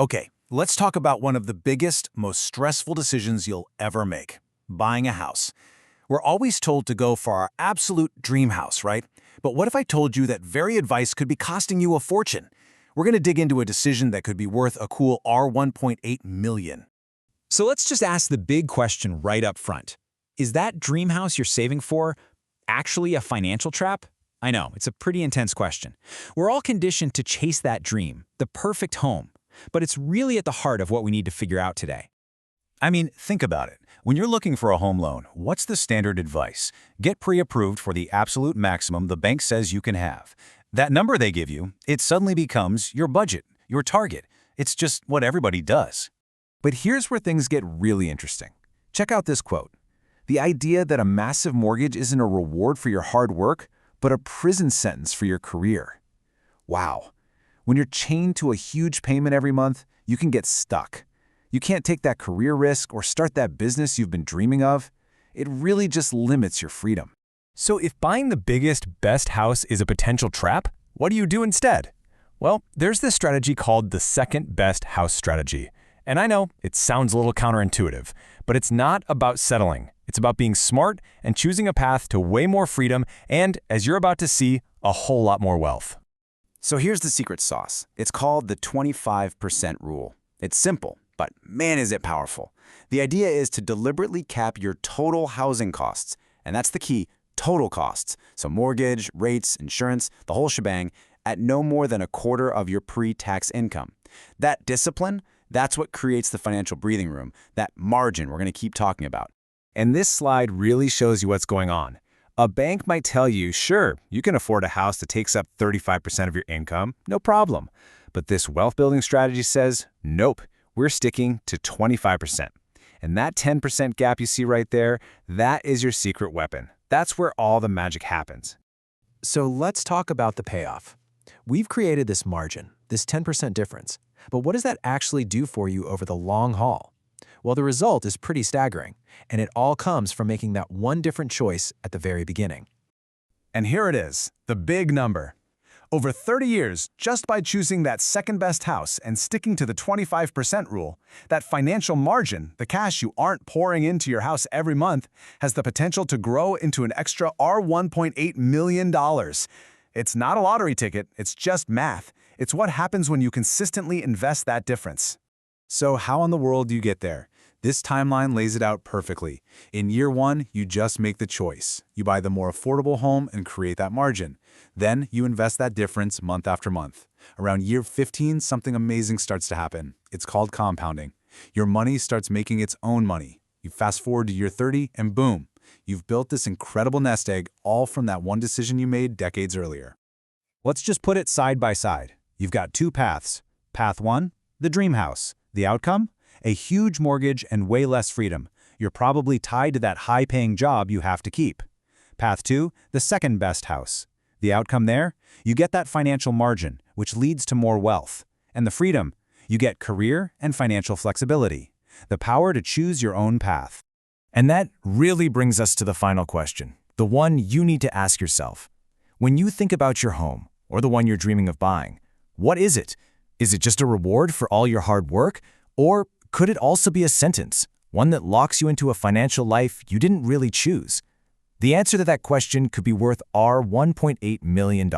Okay, let's talk about one of the biggest, most stressful decisions you'll ever make, buying a house. We're always told to go for our absolute dream house, right? But what if I told you that very advice could be costing you a fortune? We're going to dig into a decision that could be worth a cool R1.8 million. So let's just ask the big question right up front. Is that dream house you're saving for actually a financial trap? I know, it's a pretty intense question. We're all conditioned to chase that dream, the perfect home. But it's really at the heart of what we need to figure out today. I mean, think about it. When you're looking for a home loan, what's the standard advice? Get pre-approved for the absolute maximum the bank says you can have. That number they give you, it suddenly becomes your budget, your target. It's just what everybody does. But here's where things get really interesting. Check out this quote. The idea that a massive mortgage isn't a reward for your hard work, but a prison sentence for your career. Wow. When you're chained to a huge payment every month, you can get stuck. You can't take that career risk or start that business you've been dreaming of. It really just limits your freedom. So if buying the biggest, best house is a potential trap, what do you do instead? Well, there's this strategy called the second best house strategy. And I know it sounds a little counterintuitive, but it's not about settling. It's about being smart and choosing a path to way more freedom and, as you're about to see, a whole lot more wealth. So here's the secret sauce. It's called the 25% rule. It's simple, but man is it powerful. The idea is to deliberately cap your total housing costs, and that's the key, total costs. So mortgage, rates, insurance, the whole shebang, at no more than a quarter of your pre-tax income. That discipline, that's what creates the financial breathing room, that margin we're going to keep talking about. And this slide really shows you what's going on. A bank might tell you, sure, you can afford a house that takes up 35% of your income, no problem. But this wealth-building strategy says, nope, we're sticking to 25%. And that 10% gap you see right there, that is your secret weapon. That's where all the magic happens. So let's talk about the payoff. We've created this margin, this 10% difference. But what does that actually do for you over the long haul? Well, the result is pretty staggering, and it all comes from making that one different choice at the very beginning. And here it is, the big number. Over 30 years, just by choosing that second best house and sticking to the 25% rule, that financial margin, the cash you aren't pouring into your house every month, has the potential to grow into an extra R1.8 million. It's not a lottery ticket, it's just math. It's what happens when you consistently invest that difference. So how in the world do you get there? This timeline lays it out perfectly. In year 1, you just make the choice. You buy the more affordable home and create that margin. Then you invest that difference month after month. Around year 15, something amazing starts to happen. It's called compounding. Your money starts making its own money. You fast forward to year 30 and boom, you've built this incredible nest egg all from that one decision you made decades earlier. Let's just put it side by side. You've got two paths. Path 1, the dream house. The outcome? A huge mortgage and way less freedom. You're probably tied to that high-paying job you have to keep. Path 2, the second best house. The outcome there? You get that financial margin, which leads to more wealth. And the freedom? You get career and financial flexibility. The power to choose your own path. And that really brings us to the final question, the one you need to ask yourself. When you think about your home, or the one you're dreaming of buying, what is it? Is it just a reward for all your hard work? Or could it also be a sentence, one that locks you into a financial life you didn't really choose? The answer to that question could be worth $1.8 million.